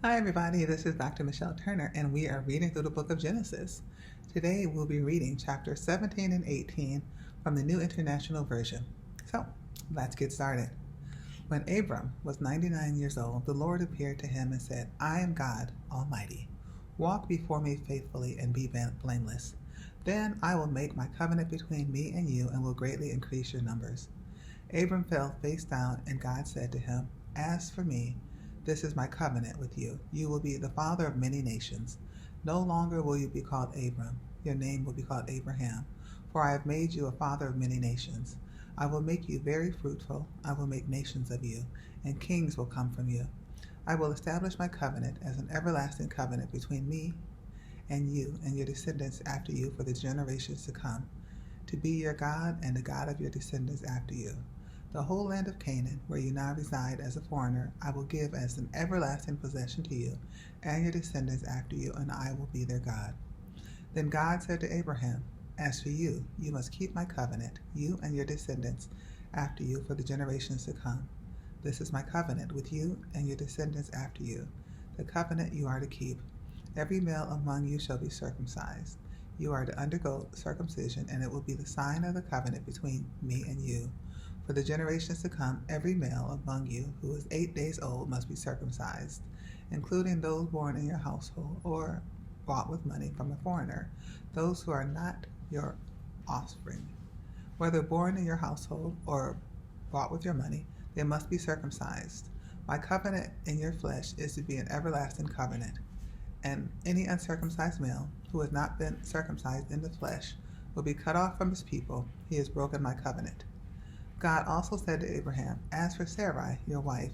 Hi, everybody. This is Dr. Michele Turner, and we are reading through the book of Genesis. Today, we'll be reading chapters 17 and 18 from the New International Version. So, let's get started. When Abram was 99 years old, the Lord appeared to him and said, I am God Almighty. Walk before me faithfully and be blameless. Then I will make my covenant between me and you and will greatly increase your numbers. Abram fell face down, and God said to him, As for me, this is my covenant with you. You will be the father of many nations. No longer will you be called Abram. Your name will be called Abraham, for I have made you a father of many nations. I will make you very fruitful. I will make nations of you, and kings will come from you. I will establish my covenant as an everlasting covenant between me and you and your descendants after you for the generations to come, to be your God and the God of your descendants after you. The whole land of Canaan, where you now reside as a foreigner, I will give as an everlasting possession to you and your descendants after you, and I will be their God. Then God said to Abraham, As for you, you must keep my covenant, you and your descendants after you for the generations to come. This is my covenant with you and your descendants after you, the covenant you are to keep. Every male among you shall be circumcised. You are to undergo circumcision, and it will be the sign of the covenant between me and you. For the generations to come, every male among you who is 8 days old must be circumcised, including those born in your household or bought with money from a foreigner, those who are not your offspring. Whether born in your household or bought with your money, they must be circumcised. My covenant in your flesh is to be an everlasting covenant, and any uncircumcised male who has not been circumcised in the flesh will be cut off from his people. He has broken my covenant. God also said to Abraham, As for Sarai, your wife,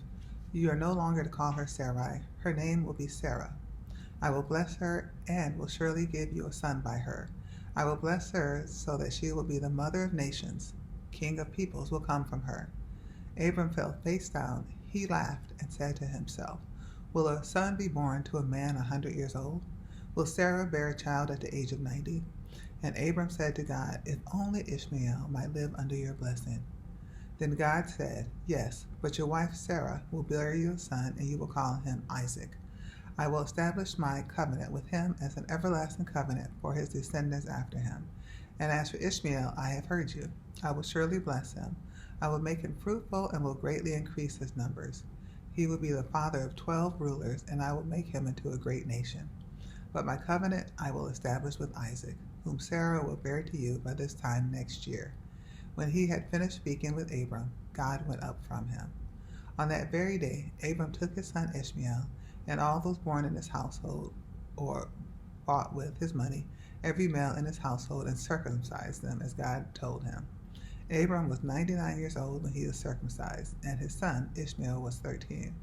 you are no longer to call her Sarai. Her name will be Sarah. I will bless her and will surely give you a son by her. I will bless her so that she will be the mother of nations. King of peoples will come from her. Abram fell face down. He laughed and said to himself, Will a son be born to a man 100 years old? Will Sarah bear a child at the age of 90? And Abram said to God, If only Ishmael might live under your blessing. Then God said, Yes, but your wife Sarah will bear you a son, and you will call him Isaac. I will establish my covenant with him as an everlasting covenant for his descendants after him. And as for Ishmael, I have heard you. I will surely bless him. I will make him fruitful and will greatly increase his numbers. He will be the father of 12 rulers, and I will make him into a great nation. But my covenant I will establish with Isaac, whom Sarah will bear to you by this time next year. When he had finished speaking with Abram, God went up from him. On that very day, Abram took his son Ishmael, and all those born in his household, or bought with his money, every male in his household, and circumcised them as God told him. Abram was 99 years old when he was circumcised, and his son Ishmael was 13.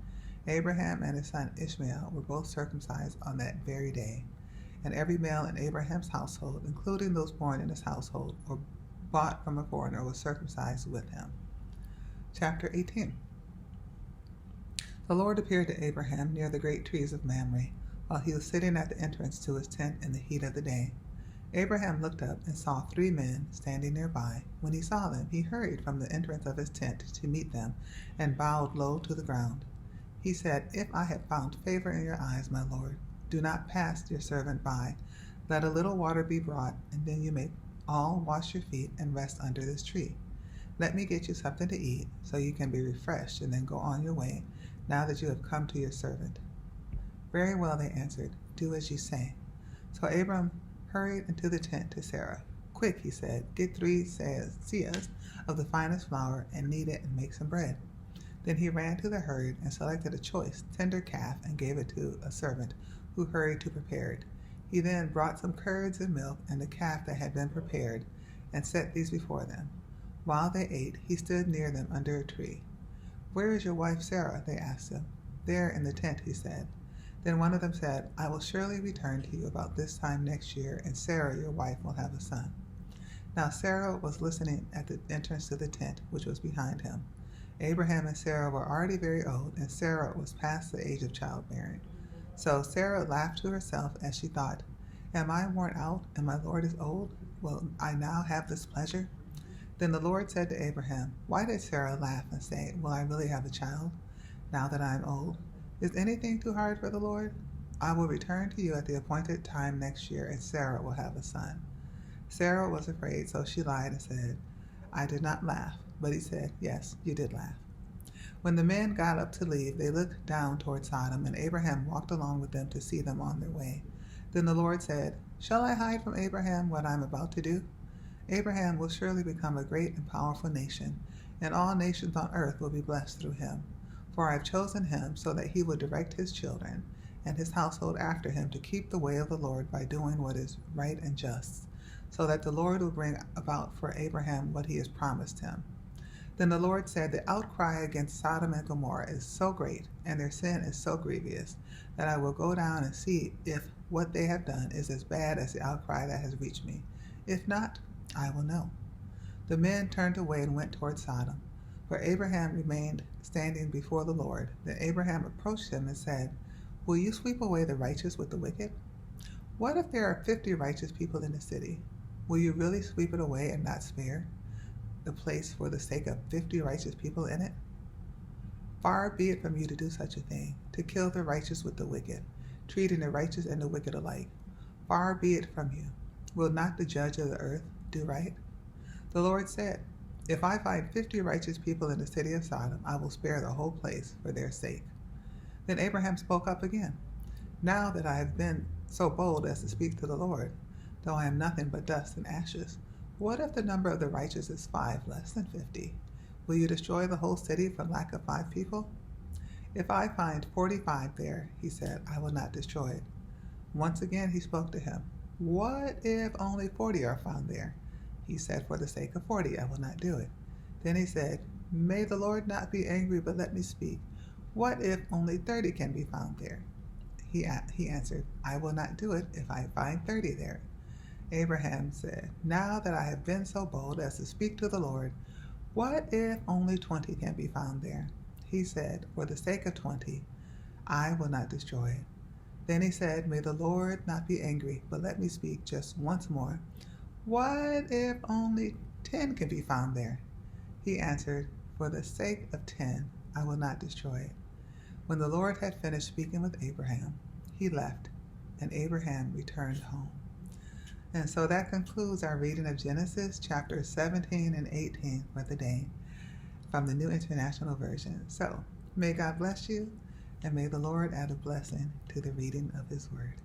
Abraham and his son Ishmael were both circumcised on that very day. And every male in Abraham's household, including those born in his household or bought from a foreigner, was circumcised with him. Chapter 18. The Lord appeared to Abraham near the great trees of Mamre, while he was sitting at the entrance to his tent in the heat of the day. Abraham looked up and saw 3 men standing nearby. When he saw them, he hurried from the entrance of his tent to meet them and bowed low to the ground. He said, If I have found favor in your eyes, my Lord, do not pass your servant by. Let a little water be brought, and then you may all wash your feet and rest under this tree. Let me get you something to eat, so you can be refreshed, and then go on your way, now that you have come to your servant. Very well, they answered, do as you say. So Abram hurried into the tent to Sarah. Quick, he said, get 3 seahs of the finest flour and knead it and make some bread. Then he ran to the herd and selected a choice, tender calf and gave it to a servant who hurried to prepare it. He then brought some curds and milk and the calf that had been prepared and set these before them. While they ate, he stood near them under a tree. Where is your wife Sarah? They asked him. There in the tent, he said. Then one of them said, I will surely return to you about this time next year, and Sarah, your wife, will have a son. Now Sarah was listening at the entrance to the tent, which was behind him. Abraham and Sarah were already very old, and Sarah was past the age of childbearing. So Sarah laughed to herself as she thought, Am I worn out, and my Lord is old? Will I now have this pleasure? Then the Lord said to Abraham, Why did Sarah laugh and say, Will I really have a child, now that I am old? Is anything too hard for the Lord? I will return to you at the appointed time next year, and Sarah will have a son. Sarah was afraid, so she lied and said, I did not laugh. But he said, yes, you did laugh. When the men got up to leave, they looked down toward Sodom, and Abraham walked along with them to see them on their way. Then the Lord said, shall I hide from Abraham what I am about to do? Abraham will surely become a great and powerful nation, and all nations on earth will be blessed through him. For I have chosen him so that he will direct his children and his household after him to keep the way of the Lord by doing what is right and just, so that the Lord will bring about for Abraham what he has promised him. Then the Lord said, the outcry against Sodom and Gomorrah is so great, and their sin is so grievous, that I will go down and see if what they have done is as bad as the outcry that has reached me. If not, I will know. The men turned away and went toward Sodom, where Abraham remained standing before the Lord. Then Abraham approached him and said, will you sweep away the righteous with the wicked? What if there are 50 righteous people in the city? Will you really sweep it away and not spare the place for the sake of 50 righteous people in it? Far be it from you to do such a thing, to kill the righteous with the wicked, treating the righteous and the wicked alike. Far be it from you. Will not the judge of the earth do right? The Lord said, if I find 50 righteous people in the city of Sodom, I will spare the whole place for their sake. Then Abraham spoke up again. Now that I have been so bold as to speak to the Lord, though I am nothing but dust and ashes, what if the number of the righteous is 5 less than 50? Will you destroy the whole city for lack of 5 people? If I find 45 there, he said, I will not destroy it. Once again he spoke to him. What if only 40 are found there? He said, for the sake of 40, I will not do it. Then he said, may the Lord not be angry, but let me speak. What if only 30 can be found there? He answered, I will not do it if I find 30 there. Abraham said, now that I have been so bold as to speak to the Lord, what if only 20 can be found there? He said, for the sake of 20, I will not destroy it. Then he said, may the Lord not be angry, but let me speak just once more. What if only 10 can be found there? He answered, for the sake of 10, I will not destroy it. When the Lord had finished speaking with Abraham, he left, and Abraham returned home. And so that concludes our reading of Genesis chapters 17 and 18 for the day from the New International Version. So may God bless you, and may the Lord add a blessing to the reading of his word.